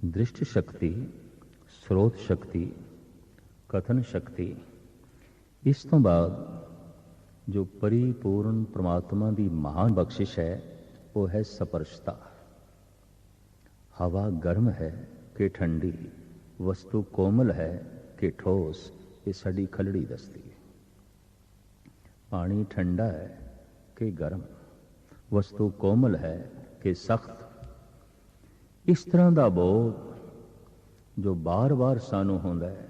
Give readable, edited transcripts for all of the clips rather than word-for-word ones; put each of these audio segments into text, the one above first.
दृष्ट शक्ति, स्रोत शक्ति, कथन शक्ति। इस तो बाद जो परिपूर्ण परमात्मा की महान बख्शिश है वो है स्पर्शता। हवा गर्म है कि ठंडी, वस्तु कोमल है कि ठोस, ये साड़ी खलड़ी दसती है। पानी ठंडा है कि गर्म, वस्तु कोमल है कि सख्त। इस तरह का बोध जो बार बार सानू होंदा है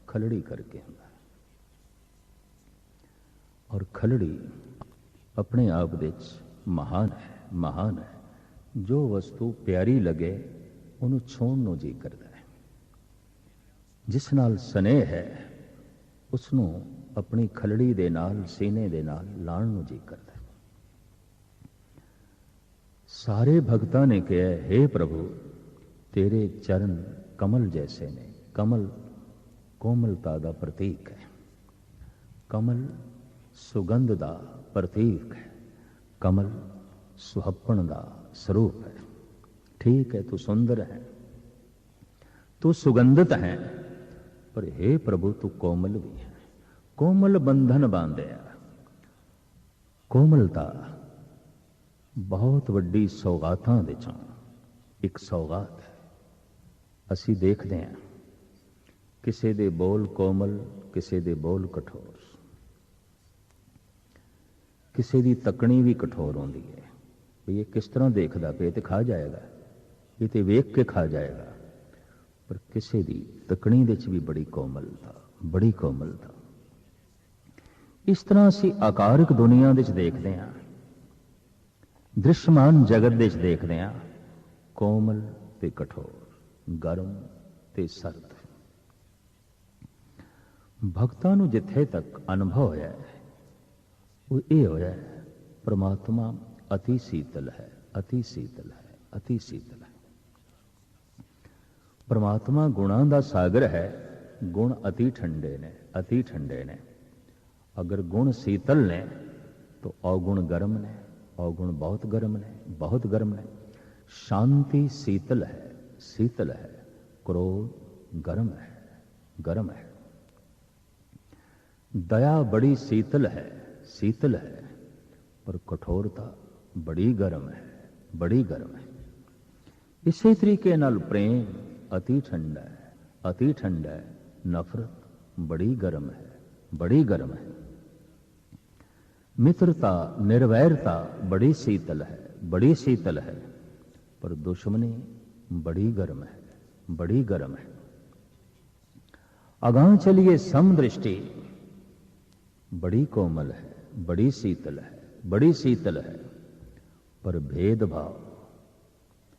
खलड़ी करके होंदा है। और खलड़ी अपने आप विच महान है, महान है। जो वस्तु प्यारी लगे उन्होंने छोड़न नूं जी करता है। जिस नाल स्नेह है उसनों अपनी खलड़ी दे नाल, सीने दे नाल लाण नूं जी करता है। सारे भगतां ने कहा, हे प्रभु तेरे चरण कमल जैसे ने। कमल कोमलता का प्रतीक है, कमल सुगंध का प्रतीक है, कमल सुहप्पण का स्वरूप है। ठीक है, तू सुंदर है, तू सुगंधित है, पर हे प्रभु तू कोमल भी है। कोमल बंधन बांधिया। कोमलता बहुत वड्डी सौगातां दे चों एक सौगात है। असी देखते हैं किसी दे बोल कोमल, किसी दे बोल कठोर, किसी दी तकनी भी कठोर होंदी है। ये किस तरह देखदा पे ते खा जाएगा, ये ते वेख के खा जाएगा। पर किसी दी तकनी दे च भी बड़ी कोमलता, बड़ी कोमलता। इस तरह असी आकारक दुनिया दे च देखते हैं, दृश्यमान जगत दे च देखते हैं, कोमल ते कठोर, गर्म ते सर्द। भक्तां नूं जिथे तक अनुभव होया है वो ये होया है, परमात्मा अति शीतल है, अति शीतल है, अति शीतल है। परमात्मा गुणां दा सागर है, गुण अति ठंडे ने, अति ठंडे ने। अगर गुण शीतल ने तो अवगुण गर्म ने, अवगुण बहुत गर्म ने, बहुत गर्म ने। शांति शीतल है, शीतल है। क्रोध गर्म है, गर्म है। दया बड़ी शीतल है, शीतल है, पर कठोरता बड़ी गर्म है, बड़ी गर्म है। इसी तरीके नाल प्रेम अति ठंडा है, अति ठंडा है। नफरत बड़ी गर्म है, बड़ी गर्म है। मित्रता, निर्वैरता बड़ी शीतल है, बड़ी शीतल है, पर दुश्मनी बड़ी गर्म है, बड़ी गर्म है। अगां चलिए समदृष्टि बड़ी कोमल है, बड़ी शीतल है, बड़ी शीतल है, पर भेदभाव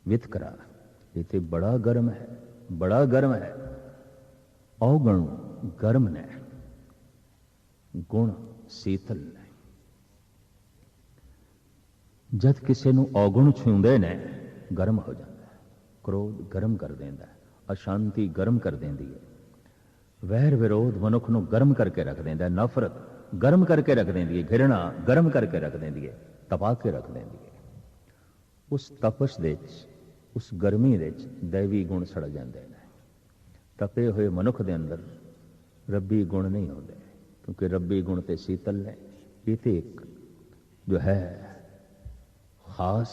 वितकरा ये बड़ा गर्म है, बड़ा गर्म है। अवगुण गर्म ने, गुण शीतल ने। जद किसी नूं अवगुण छूंदे ने गर्म हो जाता है, क्रोध गर्म कर देंदा है, अशांति गर्म कर देंदी है, वैर विरोध मनुख नूं गर्म करके रख देंदा है, नफरत गर्म करके रख देंदी है, घृणा गर्म करके रख देंदी है, तपा के रख देंदी है। उस तपश दे विच, उस गर्मी दे विच दैवी गुण सड़ जाते हैं। तपे हुए मनुख दे अंदर रब्बी गुण नहीं होते, क्योंकि रब्बी गुण ते शीतल ने। ये तो एक जो है खास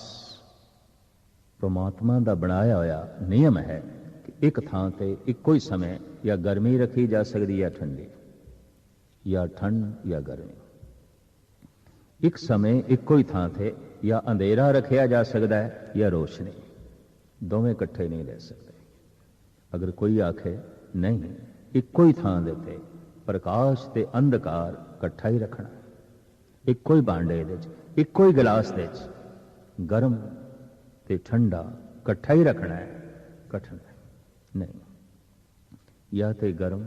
परमात्मा का बनाया होया नियम है कि एक थां ते इक्को ही समय या गर्मी रखी जा सकती या ठंडी, या ठंड या गर्मी। एक समय इक्को ही थां ते या अंधेरा रखा जा सकता है या रोशनी, दोवें इकट्ठे नहीं रह सकते। अगर कोई आखे नहीं इक्को ही थां दे ते प्रकाश ते अंधकार इकट्ठा ही रखना, इक्को ही भांडे दे च, इक्को ही गिलास दे च गर्म ते ठंडा इकट्ठा ही रखना है, कठिन है नहीं। या ते गर्म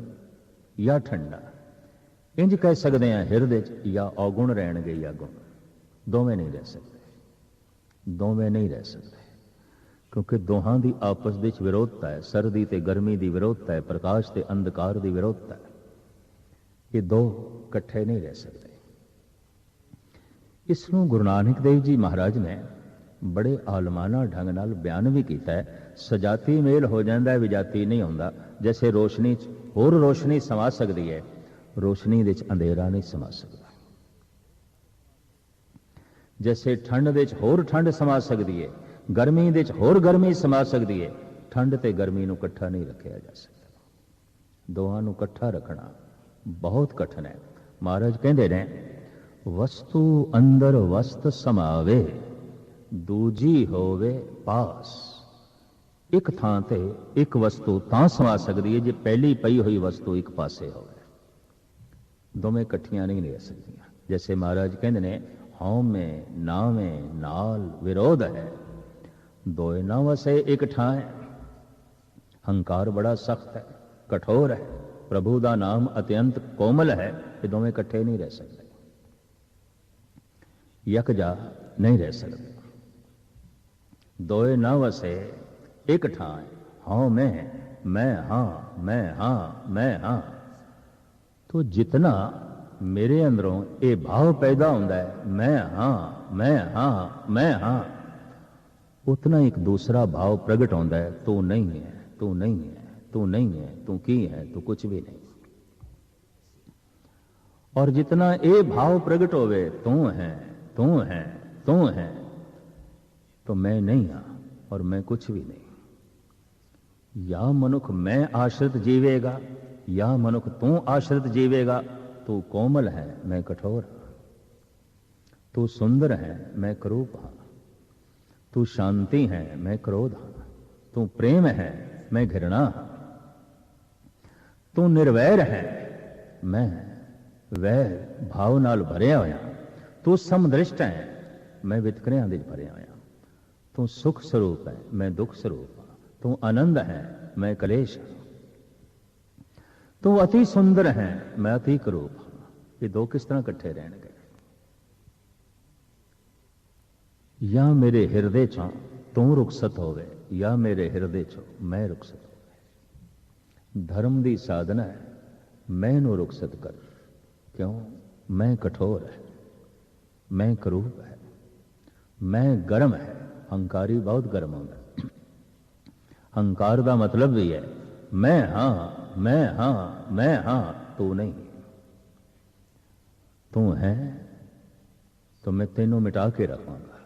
या ठंडा, इंज कह सकते हैं हिरदे च या अवगुण रहणगे या गुण, दोवें नहीं रह सकते, दोवें नहीं रह सकते। क्योंकि दोहां दी आपस विच विरोधता है, सर्दी ते गर्मी दी विरोधता है, प्रकाश ते अंधकार दी विरोधता है। ये दो इकट्ठे नहीं रह सकते। इसनूं गुरु नानक देव जी महाराज ने बड़े आलमाना ढंग नाल बयान भी किया है। सजाती मेल हो जाता है, विजाती नहीं होंदा। जैसे रोशनी होर रोशनी समा सकती है, रोशनी दे अंधेरा नहीं समा सकता। जैसे ठंड दे होर ठंड समा सकती है, गर्मी दे होर गर्मी समा सकती है, ठंड ते गर्मी नूं इकट्ठा नहीं रखा जा सकता। दोहां नूं इकट्ठा रखना बहुत कठिन है। महाराज कहते ने वस्तु अंदर वस्त समावे, दूजी होवे पास। एक थां ते एक वस्तु तां समा सकती है जे पहली पई हुई वस्तु एक पासे होवे, दोवें इकट्ठियां नहीं रह सकदियां। जैसे महाराज कहते ने हौं में नावें नाल विरोध है, दोए ना वसे एक ठां है। हंकार बड़ा सख्त है, कठोर है, प्रभु का नाम अत्यंत कोमल है, ये दोवें इकट्ठे नहीं रह सकते, यकजा नहीं रह सकते। दोए ना वसे एक ठां है, हाँ मैं हाँ, मैं हाँ, मैं हाँ। तो जितना मेरे अंदरों ये भाव पैदा होता है मैं हाँ, मैं हाँ, मैं हाँ, उतना एक दूसरा भाव प्रगट होता है, तू नहीं है, तू नहीं है, तू नहीं है, तू की है, तू कुछ भी नहीं। और जितना ये भाव प्रगट होवे तू है, तू है, तू है, तो मैं नहीं हाँ और मैं कुछ भी नहीं। या मनुख मैं आश्रित जीवेगा, या मनुख तू आश्रित जीवेगा। तू कोमल है, मैं कठोर हाँ। तू सुंदर है, मैं क्रूप हाँ। तू शांति है, मैं क्रोध हाँ। तू प्रेम है, मैं घृणा हाँ। तू निर्वैर है, मैं वैर भाव नाल भरिया होया। तू समदृष्ट है, मैं वितकरियां दे भरिया होया। तू सुख स्वरूप है, मैं दुख स्वरूप हाँ। तू आनंद है, मैं कलेश हाँ। तू अति सुंदर है, मैं अति क्रूप हाँ। ये दो किस तरह इकट्ठे रहणगे? या मेरे हृदय चों तू रुखसत होवे, या मेरे हृदय चों मैं रुखसत होवे। धर्म की साधना है, मैनू रुखसत कर। क्यों? मैं कठोर है, मैं करूप है, मैं गर्म है। हंकारी बहुत गर्म होता है। हंकार का मतलब भी है मैं हाँ, मैं हाँ, मैं हाँ, तू नहीं। तू है तो मैं तेनों मिटा के रखूंगा।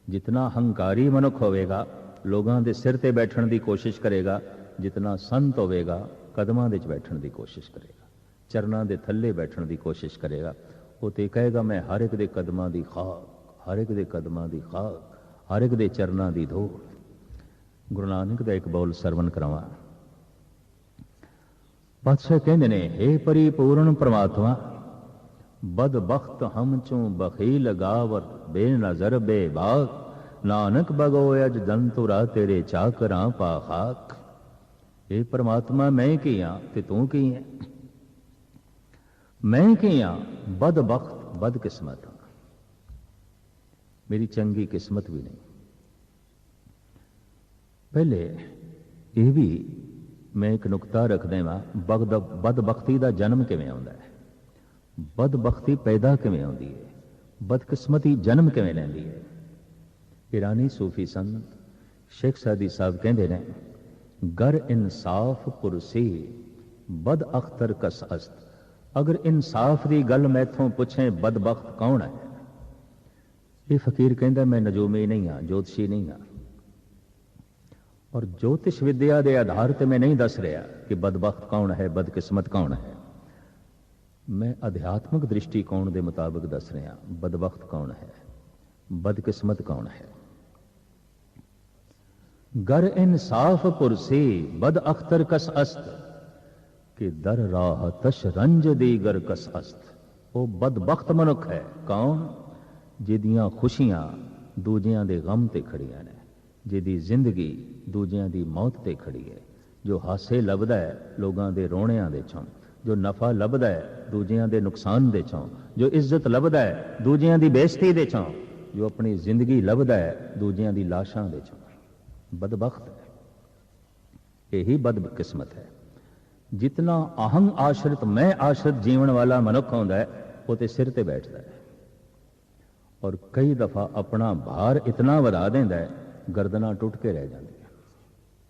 जितना हंकारी मनुख होवेगा लोगों के सिर ते बैठण की कोशिश करेगा, जितना संत होवेगा कदमां दे बैठण की कोशिश करेगा, चरनां दे थल्ले बैठण की कोशिश करेगा। वो तो कहेगा मैं हर एक दे कदमां दी खाक, हर एक दे कदमां दी खाक, हर एक दे चरनां दी धूल। गुरु नानक दा एक बोल सरवण करावां। पातशाह कहंदे ने हे परिपूर्ण परमात्मा, बदबख्त हम चूं बखील गावर बेनजर बेबाक, नानक बगोयज दंतुरा तेरे चाकरां पा खाक। हे परमात्मा मैं की हाँ ते तू की है? मैं की हाँ बदबख्त बदकिस्मत हाँ, मेरी चंगी किस्मत भी नहीं। पहले यह भी मैं एक नुकता रख देवां, बदबख्ती का जन्म किवें आउंदा है, बदबख्ती पैदा किवें आउंदी है, बदकिस्मती जन्म किवें लैंदी है। ईरानी सूफी संत शेख सादी साहब कहते हैं, गर इंसाफ पुरसी बद अख्तर कस अस्त। अगर इंसाफ की गल मैथों पूछें बदबख्त कौन है? ये फकीर कहता मैं नजूमी नहीं हाँ, ज्योतिषी नहीं हाँ, और ज्योतिष विद्या के आधार पर मैं नहीं दस रहा कि बदबख्त कौन है, बदकिस्मत कौन है। मैं अध्यात्मिक दृष्टिकोण के मुताबिक दस रहा बदबख्त कौन है, बदकिस्मत कौन है। गर इंसाफ पुरसी बद अख्तर कस अस्त, कि दर राह तश रंज दीगर कस अस्त। वो बदबख्त मनुख है कौन? जिदियां खुशियां दूजियां दे गम ते खड़ियां ने, जिदी जिंदगी दूजियां दी मौत ते खड़ी है, जो हासे लभदा है लोगों के रोणियां दे चों, जो नफा लभदा है दूजियां दे नुकसान दे चों, जो इज्जत लभदा है दूजियां दी बेइज्जती दे चों, जो अपनी जिंदगी लभदा है दूजियां दी लाशां दे चों। बदबख्त है, यही बदकिस्मत है। जितना अहं आश्रित मैं आश्रित जीवन वाला मनुख होंदा है वो ते सिर ते बैठता है, और कई दफ़ा अपना भार इतना वधा देंदा है, गर्दना टुट के रह जाती,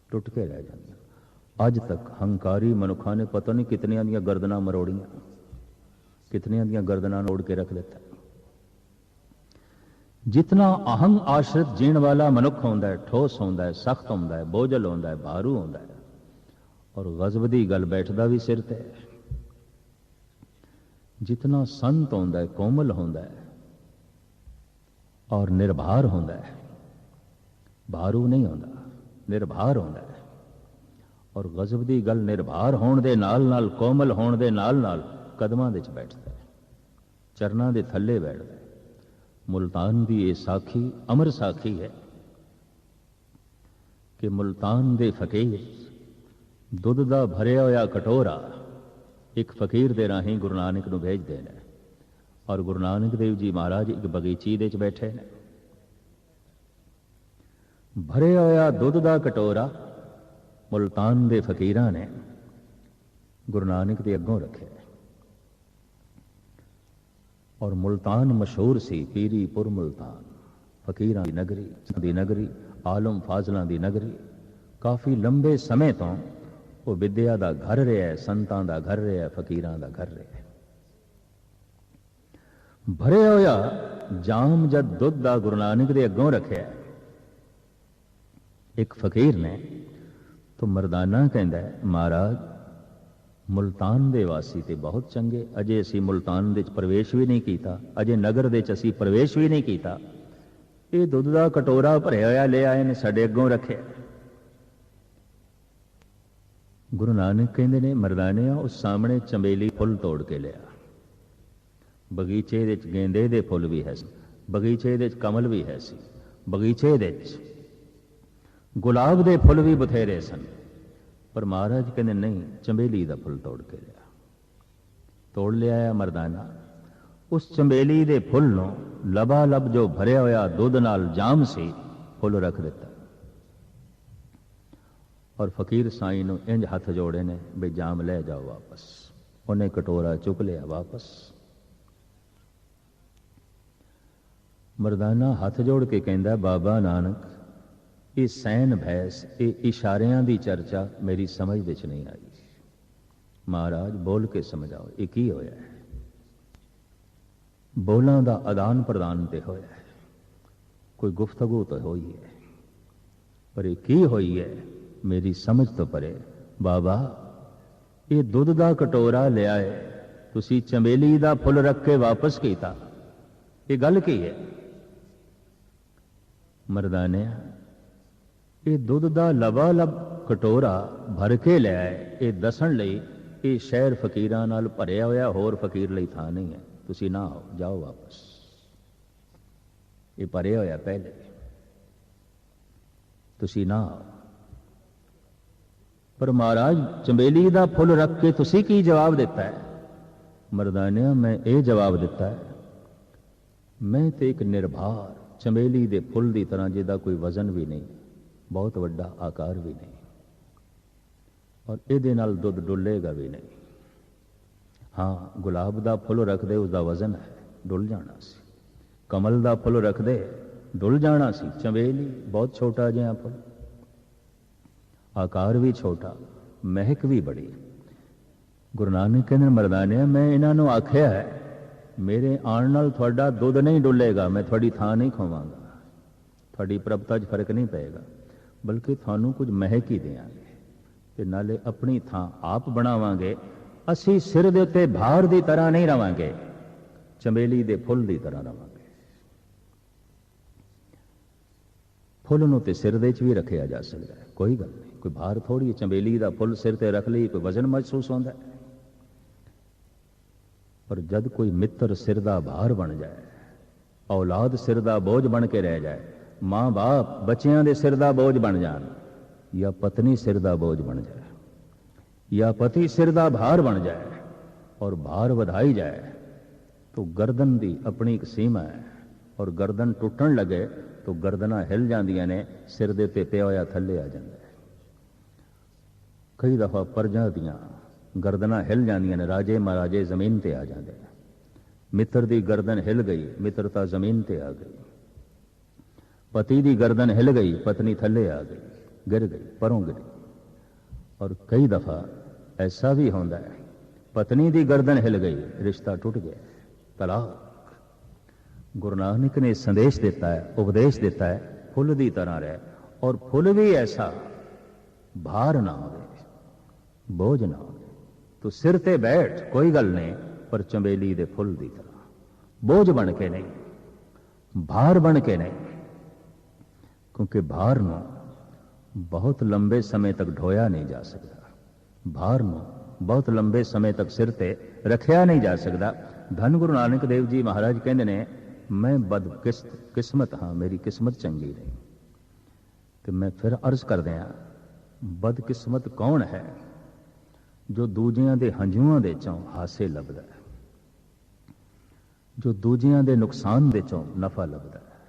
टुट के रह जाती। अज तक हंकारी मनुखा ने पता नहीं कितनियां दियां गर्दना मरोड़ियां, कितनियां दियां गर्दना नोड़ के रख दिता। जितना अहंग आश्रित जीण वाला मनुख होंदा है, ठोस होंदा है, सख्त होंदा है, बोझल होंदा है, भारू होंदा है, और गज़ब दी गल बैठदा भी सिर ते। जितना संत होंदा है, कोमल होंदा है और निर्भर होंदा है, भारू नहीं होंदा, निर्भर होंदा है। और गज़ब दी गल निर्भर होण दे नाल नाल, कोमल होण दे नाल नाल कदमां दे च बैठदा है, चरनां दे थल्ले बैठदा है। मुल्तान की यह साखी अमर साखी है कि मुल्तान दे फकीर दुध दा भरिया होया कटोरा एक फकीर दे राही गुरु नानक नूं भेजदे ने, और गुरु नानक देव जी महाराज एक बगीची दे च बैठे ने। भरिया होया दुध दा कटोरा मुल्तान दे फकीरां ने गुरु नानक दे अगों रखे। और मुल्तान मशहूर सी, पीरीपुर मुल्तान, फकीरां दी नगरी, आलम फाजलां दी नगरी। काफ़ी लंबे समय तो वो विद्या दा घर रहा है, संतां दा घर रहा है, फकीरां दा घर रहा है। भरे होया जाम जद दुध दा गुरु नानक दे अगों रखिया एक फकीर ने, तो मरदाना कहंदा है, महाराज मुल्तान दे वासी ते बहुत चंगे, अजे असी मुल्तान दे प्रवेश भी नहीं कीता, अजे नगर दे असी प्रवेश भी नहीं कीता, ये दुध दा कटोरा भरिया होया ले आए ने साडे अगों रखे। गुरु नानक कहंदे ने, मरदाने उस सामने चंबेली फुल तोड़ के लिया। बगीचे दे गेंदे दे फुल भी है, बगीचे दे कमल भी है सी, बगीचे दे गुलाब दे फुल भी बथेरे सन, पर महाराज कहते नहीं, चंबेली का फुल तोड़ के लिया। तोड़ लिया मरदाना, उस चंबेली के फुल नो लबा लब जो भरिया होया दुध नाल जाम सी फुल रख दिता। और फकीर साईं नो इंज हथ जोड़े ने बे जाम ले जाओ वापस। उन्हें कटोरा चुक लिया वापस। मरदाना हाथ जोड़ के कहंदा, बाबा नानक ये सैन भैस, ये इशारियां दी चर्चा मेरी समझ विच नहीं आई। महाराज बोल के समझाओ ये की होया है। बोलां दा आदान प्रदान ते होया है, कोई गुफ्तगू तो होई है, पर ये की होई है मेरी समझ तो परे। बाबा ये दुध दा कटोरा लिया है, तुसी चंबेली दा फुल रख के वापस कीता, ये गल की है? मरदाने ये दुध दा लबा लब कटोरा भर के लिया है, ये दसन लई ये शहर फकीरां नाल भरिया होया, होर फकीर लई थां नहीं है, तुसी ना आओ, जाओ वापस। ये भरिया होया पहले, तुसी ना आओ। पर महाराज चंबेली दा फुल रख के तुसी की जवाब दिता है? मरदानिया मैं ये जवाब दिता है, मैं तो एक निर्भर चंबेली दे फुल की तरह जिहदा कोई वजन भी नहीं, बहुत वड्डा आकार भी नहीं, और इहदे नाल दुध डुलेगा भी नहीं। हाँ गुलाब दा फुल रख दे, उसका वजन है, डुल जाना सी। कमल दा फुल रख दे, डुल जाना सी। चंबेली बहुत छोटा जिहा फुल, आकार भी छोटा, महक भी बड़ी। गुरु नानक कहंदे मरदाने मैं इन्हां नूं आख्या है, मेरे आण नाल तुहाडा दुध नहीं डुलेगा, मैं थोड़ी थां नहीं खोवांगा, थोड़ी प्रभुता च फर्क नहीं पेगा, बल्कि थानू कुछ महक ही देंगे ते नाले अपनी थां आप बनावांगे। असी सिर दे उत्ते भार की तरह नहीं रवांगे, चंबेली दे फुल की तरह रवांगे। फुल नूं ते सिर दे च भी रखिया जा सकता है, कोई गल नहीं, कोई भार थोड़ी है। चंबेली का फुल सिर ते रख ली, कोई वजन महसूस होता है। पर जद कोई मित्र सिर दा भार बन जाए, औलाद सिर दा बोझ बन के रह जाए, मां बाप बच्चियां दे सिर दा बोझ बन जान, या पत्नी सिर दा बोझ बन जाए, या पति सिर दा भार बन जाए और भार वधाई जाए, तो गर्दन दी अपनी एक सीमा है, और गर्दन टुटन लगे तो गर्दना हिल जांदियां ने, सिर दे ते पिया होया थल्ले आ जांदा है। कई दफा परजा दियां गर्दना हिल जांदियां ने, राजे महाराजे जमीन ते आ जांदे हैं। मित्र की गर्दन हिल गई, मित्रता जमीन ते आ गई। पति की गर्दन हिल गई, पत्नी थले आ गई, गिर गई, परों गिरी। और कई दफा ऐसा भी होता है, पत्नी की गर्दन हिल गई, रिश्ता टूट गया, तलाक। गुरु नानक ने संदेश देता है, उपदेश देता है, फुल की तरह रहे, और फुल भी ऐसा भार ना हो, बोझ ना हो। तो सिर ते बैठ, कोई गल नहीं, पर चंबेली दे फुल की तरह, बोझ बन के नहीं, भार बन के नहीं। क्योंकि भार नूं बहुत लंबे समय तक ढोया नहीं जा सकता, भार नूं बहुत लंबे समय तक सिर ते रखिया नहीं जा सकता। धन गुरु नानक देव जी महाराज कहते ने, मैं बदकिस्मत हाँ, मेरी किस्मत चंगी नहीं। तो मैं फिर अर्ज कर दिया, बदकिस्मत कौन है? जो दूजियां दे हंझूआं दे चों हासे लभदा है, जो दूजियां दे नुकसान दे चों नफा लभदा है,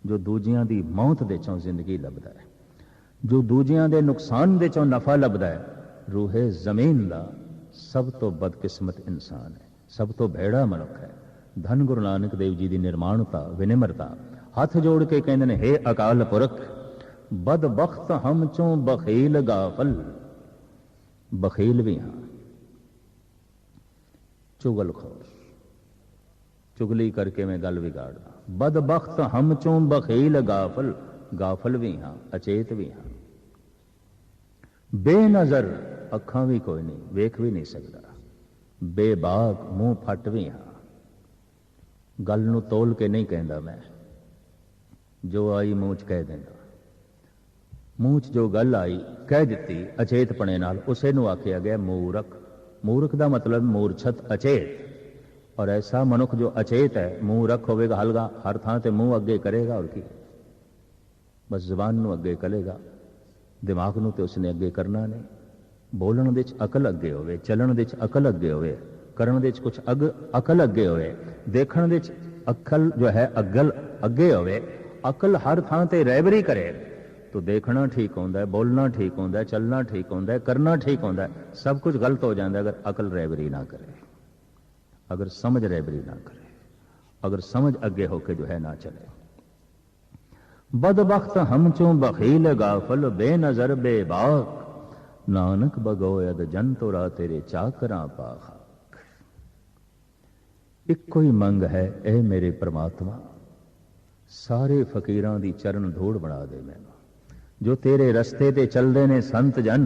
जो दूजियां दी मौत दे चों जिंदगी लभदा है, जो दूजियां दे नुकसान दे चों नफा लभदा है, रूहे जमीन दा सब तो बदकिस्मत इंसान है, सब तो भेड़ा मनुख है। धन गुरु नानक देव जी की निर्माणता, विनिम्रता, हाथ जोड़ के कहते हैं, हे अकाल पुरख, बदबख्त हम चों बखील गाफल। बखील भी हाँ, चुगलखोर, चुगली करके मैं गल बिगाड़दा। बदबख्त हम चों बखील गाफल, गाफल भी हाँ, अचेत भी हाँ। बेनजर, अखां भी कोई नहीं, वेख भी नहीं सकता। बेबाक, मुंह फट भी हाँ, गल नूं तोल के नहीं कहता मैं, जो आई मूँह च कह देना। मूँह च जो गल आई कह दी अचेतपणे नाल, उसे नूं आखिया गया मूरख। मूर्ख का मतलब मूर्छत, अचेत। और ऐसा मनुख जो अचेत है, मूरख होवेगा, हलगा हर थां ते मूँह अगे करेगा, और की बस जबान नूं अगे करेगा, दिमाग नूं ते उसने अगे करना नहीं। बोलण दे च अकल अगे होवे, चलण दे च अकल अगे होवे, करन दे च कुछ अकल अगे होवे, देखण दे च अकल जो है अगल अगे होवे। अकल हर थां ते रहबरी करे तो देखना ठीक होंदा है, बोलना ठीक होंदा है, चलना ठीक होंदा है, करना ठीक होंदा है। सब कुछ गलत हो जाता है अगर अकल रहबरी ना करे, अगर समझ रहबरी ना करे, अगर समझ अगे होके जो है ना चले। बदबख्त हम चों बखील गाफल, बेनजर बेबाक, नानक बगोयद जन तोरा तेरे चाकरा पाख। इको ही मंग है, ए मेरे परमात्मा, सारे फकीरां दी चरण धूड़ बना दे मैनू। जो तेरे रस्ते ते चलते ने संत जन,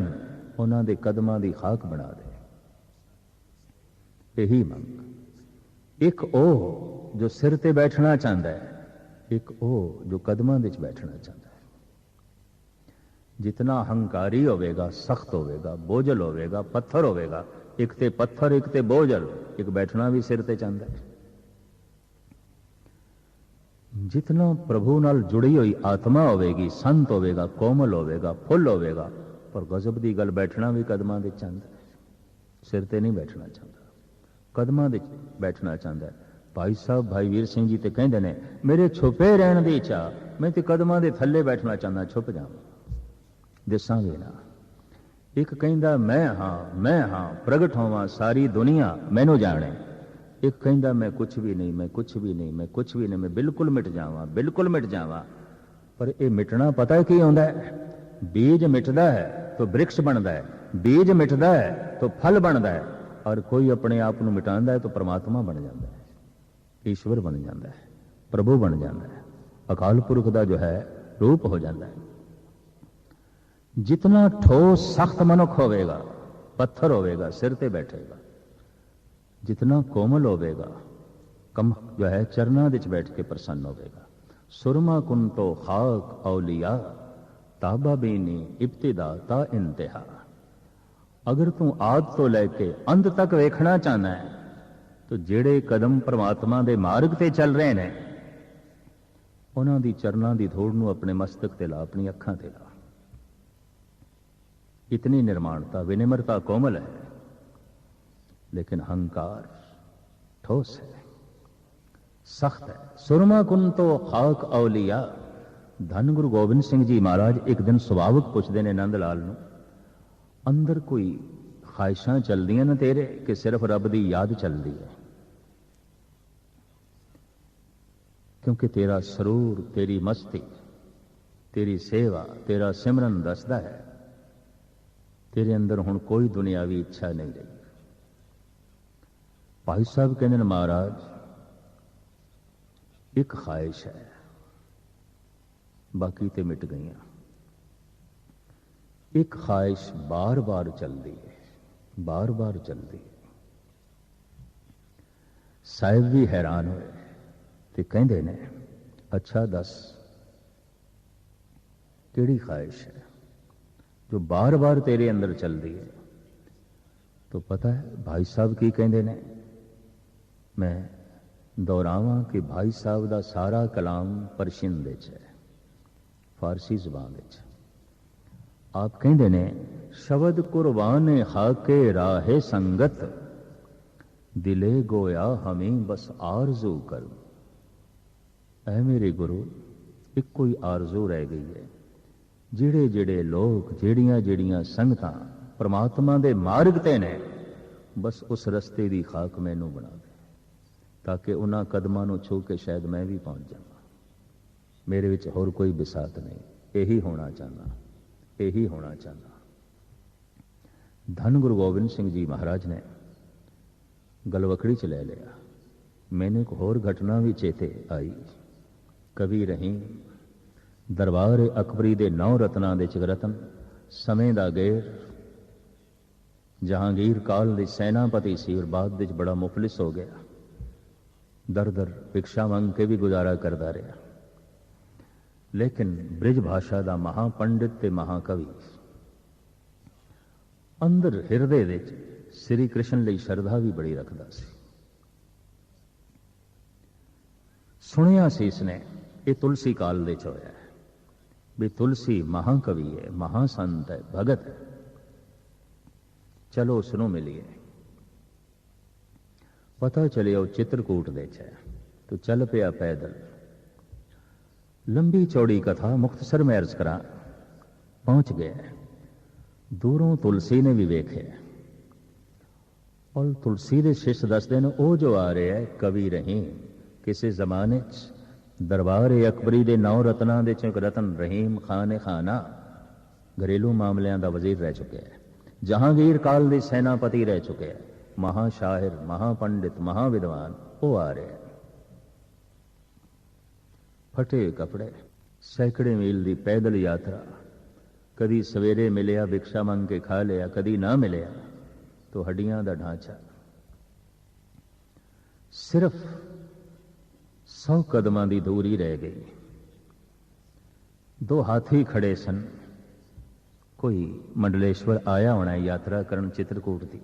उन्हां दे कदमां दी खाक बना दे। यही मंग। एक ओ जो सिर ते बैठना चाहता है, एक ओ जो कदमां दे बैठना चाहता है। जितना हंकारी होवेगा, सख्त होवेगा, बोझल होवेगा, पत्थर होवेगा, एक ते पत्थर एक ते बोझल, एक बैठना भी सिर ते चाहता है। जितना प्रभु नाल जुड़ी हुई आत्मा होवेगी, संत होवेगा, कोमल होवेगा, फुल होवेगा, पर गजब दी गल बैठना भी कदमां दे चाहता है, सिर ते नहीं बैठना चाहता, कदमां दे बैठना चाहता है। भाई साहब भाई वीर सिंह जी तो कहते हैं, मेरे छुपे रहने की इच्छा, मैं तो कदमां दे थल्ले बैठना चाहता, छुप जावां, दिसांगे ना। एक कहंदा मैं हाँ प्रगट होवां, सारी दुनिया मैनू जाने। एक कहंदा मैं कुछ भी नहीं, मैं कुछ भी नहीं, मैं कुछ भी नहीं, मैं बिल्कुल मिट जावां, बिल्कुल मिट जावां। पर यह मिटना पता है की होंदा है? बीज मिटदा है तो वृक्ष बनता है, बीज मिटदा है तो फल बनता है, और कोई अपने आप को मिटांदा है तो परमात्मा बन जाता है, ईश्वर बन जाता है, प्रभु बन जाता है, अकाल पुरख का जो है रूप हो जाता है। जितना ठोस सख्त मनुख होवेगा, पत्थर होवेगा, सिर ते बैठेगा, जितना कोमल होवेगा, कम जो है चरना विच बैठ के प्रसन्न होवेगा। सुरमा कुन तो खाक औलिया, ताबा बीनी इब्तिदा ता इंतहा। अगर तू आद तो लैके अंत तक वेखना चाहना है, तो जेड़े कदम परमात्मा दे मार्ग ते चल रहे हैं, उन्हां दी चरना दी धूड़ नूं अपने मस्तक ते ला, अपनी अखां ते ला। इतनी निर्माणता, विनिम्रता कोमल है, लेकिन अहंकार ठोस है, सख्त है। सुरमा कुन तो खाक औलिया। धन गुरु गोबिंद सिंह जी महाराज एक दिन सुभावक पुछते ने नंद लाल नूं, अंदर कोई ख्वाहिशां चलदियां न तेरे कि सिर्फ रब दी याद चलती है? क्योंकि तेरा सरूर, तेरी मस्ती, तेरी सेवा, तेरा सिमरन दसदा है तेरे अंदर हुण कोई दुनियावी इच्छा नहीं रही। भाई साहब कहते हैं महाराज एक ख्वाहिश है, बाकी ते मिट गई। एक ख्वाहिश बार बार चलती है, बार बार चलती है। साहिब भी हैरान होए ते कहंदे ने अच्छा दस केड़ी ख्वाहिश है जो बार बार तेरे अंदर चलती है। तो पता है भाई साहब की कहंदे ने, मैं दोहरावां कि भाई साहब दा सारा कलाम परशियन विच है, फारसी जुबान विच। आप कहंदे ने शब्द कुर्बान हाके राहे संगत दिले गोया हमें बस आरजू कर। ऐ मेरे गुरु एक कोई आरजू रह गई है, जिहड़े जिहड़े लोग जिहड़ियां जिहड़ियां संगतां परमात्मा दे मार्ग ते ने बस उस रस्ते दी खाक मैनू बना दे ताकि उन्हां कदमां नूं छू के शायद मैं भी पहुंच जावां। मेरे विच होर कोई बिसात नहीं, यही होना चाहना, यही होना चाहना। धन गुरु गोबिंद सिंह जी महाराज ने गलवकड़ी च ले लिया। मैंने एक होर घटना भी चेते आई। कवि रहीम दरबार अकबरी दे 9 रत्नां दे च रतन समय दा गेर जहांगीर काल दे सैनापति सी और बाद विच बड़ा मुफलिस हो गया। दर दर भिक्षा मंग के भी गुजारा करता रहा, लेकिन ब्रिज भाषा दा महापंडित ते महाकवि अंदर हिरदे विच श्री कृष्ण लई श्रद्धा भी बड़ी रखदा सी। सुनिया सी इसने ये तुलसी काल दे च होया है भी तुलसी महाकवि है, महासंत है, भगत है, चलो उसनों मिलिए। पता चले वो चित्रकूट दे च है तो चल पिया पैदल। लंबी चौड़ी कथा मुख्तसर में अर्ज करा, पहुंच गया। दूरों तुलसी ने भी वेखे और तुलसी के शिष्य दसते ने ओ जो आ रहे है कवि रहीम, किसी जमाने दरबार अकबरी के 9 रत्नां दे चों रतन रहीम खान खाना घरेलू मामलों का वजीर रह चुके हैं, जहांगीर काल के सेनापति रह चुके हैं, महाशाहिर, महापंडित, महाविद्वान वो आ रहे हैं। फटे कपड़े, सैकड़े मील की पैदल यात्रा, कदी सवेरे मिलिया भिक्षा मंग के खा लिया, कदी ना मिलिया तो हड्डियां का ढांचा। सिर्फ 100 कदमां की दूरी रह गई। 2 हाथी खड़े सन। कोई मंडलेश्वर आया होना यात्रा करन चित्रकूट की।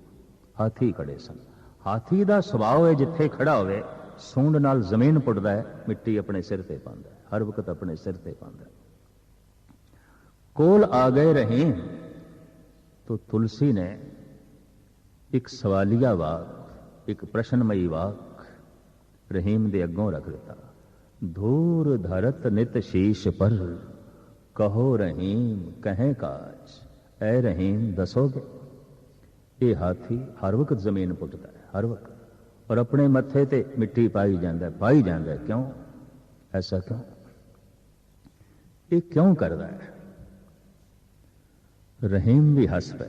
हाथी खड़े सन। हाथी का सुभाव है जिथे खड़ा होवे सूंड नाल जमीन पुटदा है, मिट्टी अपने सिर ते पांदा है, हर वक्त अपने सिर ते पांदा है। कोल आ गए रहीम तो तुलसी ने एक सवालिया वाक, एक प्रश्नमयी वाक रहीम दे अगों रख दिता। धूर धरत नित शीश पर कहो रहीम कहें काज। ऐ रहीम दसोगे? ये हाथी हर वक्त जमीन पुटता है, हर वक्त, और अपने मत्थे ते मिट्टी पाई जाता है, पाई जाता है। क्यों ऐसा, क्यों ये क्यों करता है? रहीम भी हस पे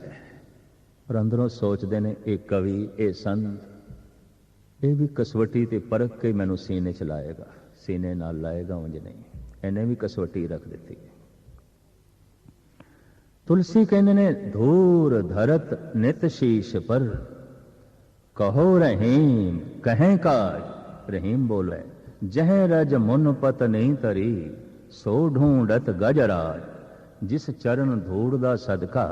और अंदरों सोचते ने एक कवि, ये संत, ये भी कसवटी ते परख के मैनू सीने च लाएगा, सीने नाल लाएगा, उंज नहीं। इन्हें भी कसवटी रख दी। तुलसी कहने ने धूर धरत नित शीश पर कहो रहीम कहें काज। रहीम बोले जह रज मुन पत नहीं तरी सो ढूंढत गजराज। जिस चरण धूड़ दा सदका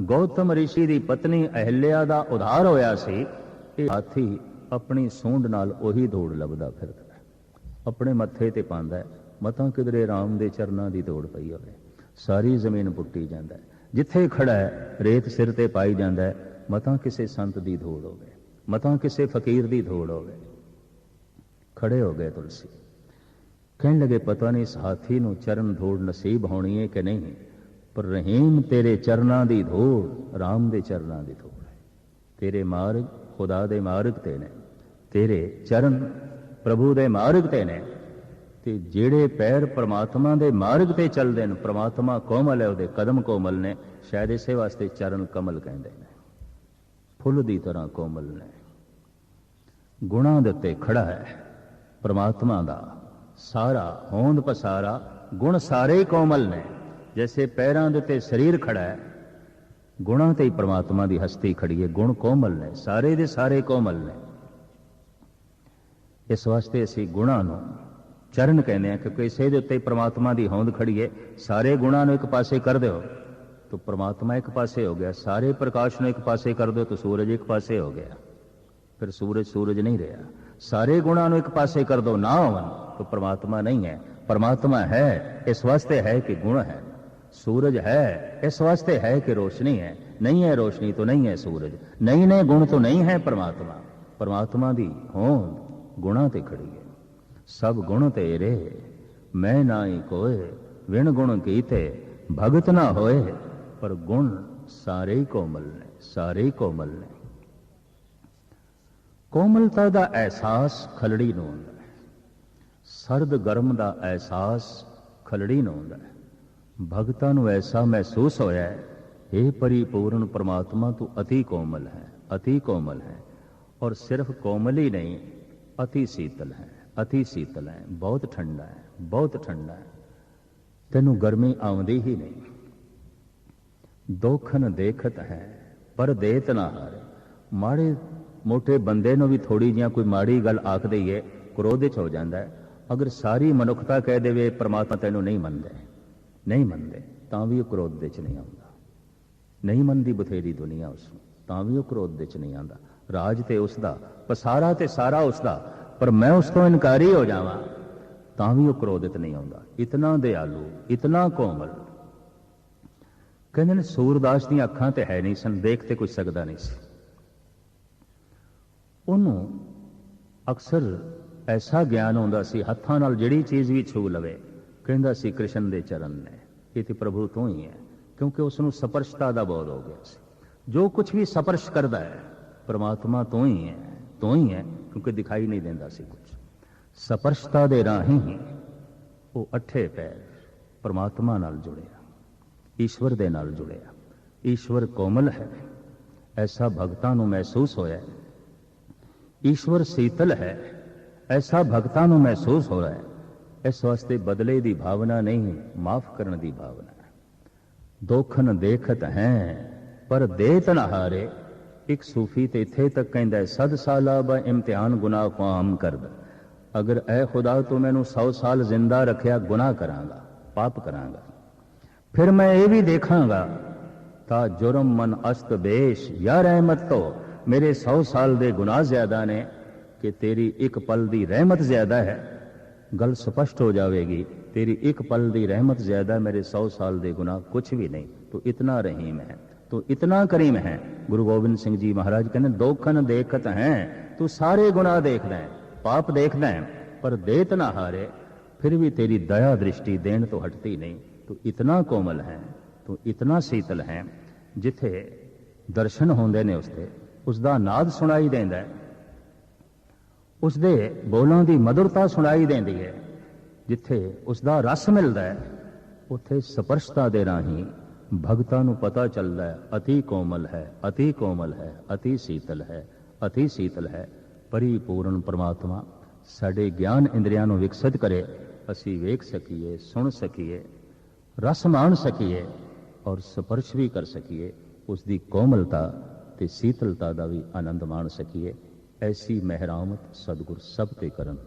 गौतम ऋषि दी पत्नी अहल्या दा उधार होया सी, ये हाथी अपनी सूंड नाल ओही धूड़ लभदा फिरदा है, अपने मत्थे ते पांदा है। मतां किधरे राम दे चरनां दी धूड़ पई होवे, सारी जमीन पुट्टी जांदा है। जिथे खड़ा है रेत सिर ते पाई जांदा है। मतां किसी संत दी धूड़ होवे, मतां किसी फकीर दी धूड़ होवे। खड़े हो गए तुलसी, कहने लगे पता नहीं इस हाथी नूं चरण धूड़ नसीब होनी है कि नहीं, पर रहीम तेरे चरनां दी धूड़ राम दे चरनां दी धूड़ है। तेरे मार्ग खुदा दे मार्ग ते ने, तेरे चरण प्रभु दे मार्ग ते ने। ਤੇ ਜਿਹੜੇ ਪੈਰ ਪ੍ਰਮਾਤਮਾ ਦੇ ਮਾਰਗ ਤੇ ਚੱਲਦੇ ਨੇ, ਪ੍ਰਮਾਤਮਾ ਕੋਮਲ ਹੈ, ਉਹਦੇ ਕਦਮ ਕੋਮਲ ਨੇ, ਸ਼ਾਇਦ ਇਸੇ ਵਾਸਤੇ ਚਰਨ ਕਮਲ ਕਹਿੰਦੇ ਨੇ। ਫੁੱਲ ਦੀ ਤਰ੍ਹਾਂ ਕੋਮਲ ਨੇ, ਗੁਣਾਂ ਦੇ ਉੱਤੇ ਖੜਾ ਹੈ ਪ੍ਰਮਾਤਮਾ ਦਾ ਸਾਰਾ ਹੋਂਦ ਪਸਾਰਾ, ਗੁਣ ਸਾਰੇ ਹੀ ਕੋਮਲ ਨੇ। ਜੈਸੇ ਪੈਰਾਂ ਦੇ ਉੱਤੇ ਸਰੀਰ ਖੜਾ ਹੈ, ਗੁਣਾਂ ਤੇ ਹੀ ਪ੍ਰਮਾਤਮਾ ਦੀ ਹਸਤੀ ਖੜੀ ਹੈ, ਗੁਣ ਕੋਮਲ ਨੇ, ਸਾਰੇ ਦੇ ਸਾਰੇ ਕੋਮਲ ਨੇ। ਇਸ ਵਾਸਤੇ ਅਸੀਂ ਗੁਣਾਂ ਨੂੰ ਚਰਨ ਕਹਿੰਦੇ ਹਾਂ, ਕਿਉਂਕਿ ਇਸੇ ਦੇ ਉੱਤੇ ਪ੍ਰਮਾਤਮਾ ਦੀ ਹੋਂਦ ਖੜੀ ਹੈ। ਸਾਰੇ ਗੁਣਾਂ ਨੂੰ ਇੱਕ ਪਾਸੇ ਕਰ ਦਿਓ ਤਾਂ ਪ੍ਰਮਾਤਮਾ ਇੱਕ ਪਾਸੇ ਹੋ ਗਿਆ, ਸਾਰੇ ਪ੍ਰਕਾਸ਼ ਨੂੰ ਇੱਕ ਪਾਸੇ ਕਰ ਦਿਓ ਤਾਂ ਸੂਰਜ ਇੱਕ ਪਾਸੇ ਹੋ ਗਿਆ, ਫਿਰ ਸੂਰਜ ਨਹੀਂ ਰਿਹਾ। ਸਾਰੇ ਗੁਣਾਂ ਨੂੰ ਇੱਕ ਪਾਸੇ ਕਰ ਦਿਓ ਨਾ ਹੋਵਨ ਤਾਂ ਪ੍ਰਮਾਤਮਾ ਨਹੀਂ ਹੈ। ਪ੍ਰਮਾਤਮਾ ਹੈ ਇਸ ਵਾਸਤੇ ਹੈ ਕਿ ਗੁਣ ਹੈ, सूरज है इस वास्ते है कि रोशनी है, नहीं है रोशनी तो नहीं है सूरज, नहीं ने गुण तो नहीं है परमात्मा। परमात्मा दी होंद गुणा ते खड़ी है, सब गुण तेरे मैं ना ही कोय, विण गुण कीते भगत ना होए, पर गुण सारे ही कोमल ने, सारे ही कोमल ने। कोमलता दा एहसास खलड़ी नूं हुंदा है, सर्द गर्म दा एहसास खलड़ी नूं हुंदा है। भगतां नूं ऐसा महसूस होया है, हे परिपूर्ण परमात्मा तू अति कोमल है, अति कोमल है। और सिर्फ कोमल ही नहीं, अति शीतल है, अति शीतल है, बहुत ठंडा है, बहुत ठंडा है, तैनूं गर्मी आउंदी ही नहीं। दोखन देखत है पर देत ना हारे। माड़े मोटे बंदे नूं भी थोड़ी जिहा कोई माड़ी गल आख दईए क्रोध च हो जाता है। अगर सारी मनुखता कह देवे परमात्मा तैनूं नहीं मनदे, नहीं मनते तां भी वो क्रोध दे च नहीं आउंदा, नहीं मनदी बथेरी दुनिया उसनूं तां भी वो क्रोध दे च नहीं आउंदा। राज ते उसदा, पसारा ते सारा उसदा, पर मैं उस तो इनकारी हो जावां तां भी वो क्रोधित नहीं आउंदा। इतना दयालु, इतना कोमल। कहंदे ने सूरदास दी अखां ते है नहीं सन, देख ते कुछ सकदा नहीं सी। ਉਹਨੂੰ अक्सर ऐसा ज्ञान हुंदा सी, हत्थां नाल जिहड़ी चीज़ भी छू लवे कहंदा सी कृष्ण दे चरण ने, ये तो प्रभु तू ही है, क्योंकि उसनूं स्पर्शता दा बोध हो गया सी। जो कुछ भी स्पर्श करदा है परमात्मा तू ही है, तू ही है, क्योंकि दिखाई नहीं देंदा सी कुछ। स्पर्शता दे राहीं ही वो अठे पैर परमात्मा नाल जुड़िया, ईश्वर दे नाल जुड़िया। ईश्वर कोमल है, ऐसा भगतां नूं महसूस होया है। ईश्वर शीतल है, ऐसा भगतां नूं महसूस हो रहा है। इस वास्ते बदले दी भावना नहीं, माफ करने दी भावना है। दोखन देखत हैं पर देत न हारे। एक सूफी ते इत्थे तक कहंदा है, 100 साला बा इम्तिहान गुनाह को आम कर दे। अगर ऐ खुदा तो मैनू 100 साल जिंदा रखिया, गुनाह करांगा, पाप करांगा, फिर मैं ये भी देखांगा ता जुर्म मन अस्त बेश या रहमत तो मेरे 100 साल दे गुनाह ज्यादा ने कि तेरी एक पल दी रहमत ज्यादा है। गल स्पष्ट हो जाएगी, तेरी एक पल दी रहमत ज्यादा, मेरे 100 साल दे गुनाह कुछ भी नहीं। तो इतना रहीम है, तो इतना करीम है। गुरु गोबिंद सिंह जी महाराज कहते दोखन देखत हैं, तू सारे गुनाह देखदा है, पाप देखदा है, पर देत ना हारे, फिर भी तेरी दया दृष्टि देन तो हटती नहीं। तो इतना कोमल है, तो इतना शीतल है, जिथे दर्शन होंदे ने उसते उसदा नाद सुनाई देंदा है, उसदे बोलों की मधुरता सुनाई देंदी है। जिथे उसका रस मिलता है उत्थे स्पर्शता दे राही भगतां नूं पता चलता है अति कोमल है, अति कोमल है, अति शीतल है, अति शीतल है। परिपूर्ण परमात्मा साडे ज्ञान इंद्रियां नूं विकसित करे, असी वेख सकीए, सुन सकीए, रस मान सकीए और स्पर्श भी कर सकीए, उसकी कोमलता ते शीतलता का भी आनंद मान सकीए। ऐसी महरामत सदगुर सब ते करन।